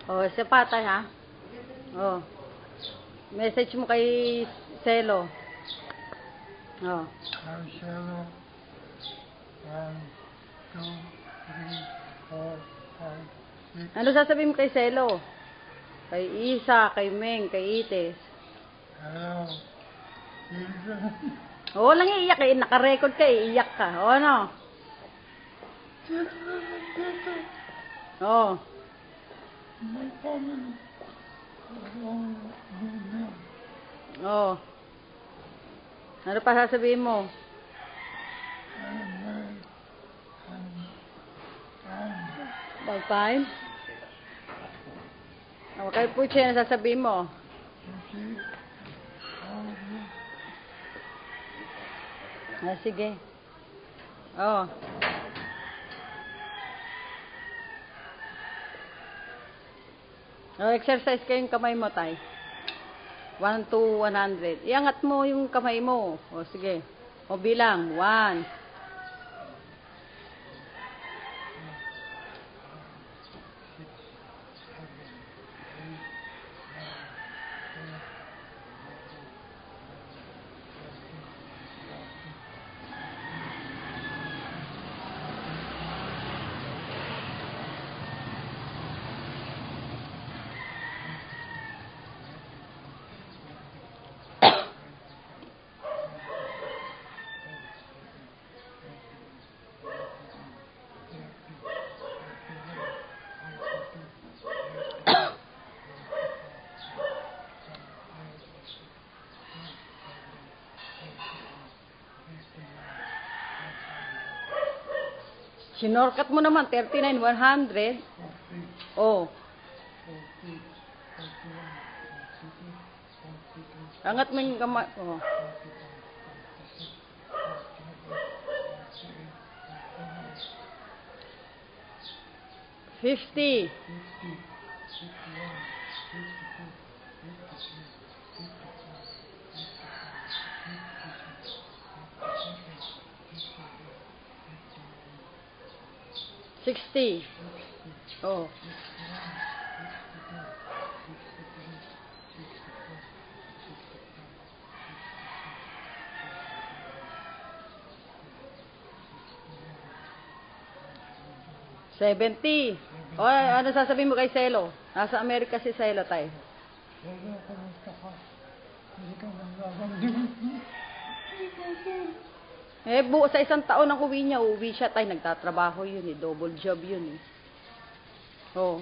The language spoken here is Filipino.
Oh, si Patay ha. Oh. Message mo kay Selo. Oh. Ang Selo. 1, 2, 3, 4, 5, 6. Ano sasabihin mo kay Selo? Kay Isa, kay Meng, kay Ites. Hello. Isa. Oo, lang iiyak eh. Naka-record ka eh. Iiyak ka. O ano? Oo. My family. Oo. Ano pa sasabihin mo? Bag time? O, kay Puche, ano sasabihin mo? Ah, sige. Oo. O, exercise kayong kamay mo, tay. 1 to 100. Iangat mo yung kamay mo. O, sige. O, bilang. 1. 'Sinorkat mo naman, 39, 100. Oh. Angat mo yung kamay. Oh. 50. 60. Oh. 70. O, ano sasabihin mo kay Selo? Nasa Amerika si Selo, tay. Selo, kumusta ka? Hindi ka maglalambing. Eh, sa isang taon ang uwi niya, uwi siya, tay. Nagtatrabaho yun eh. Double job yun eh. Oh.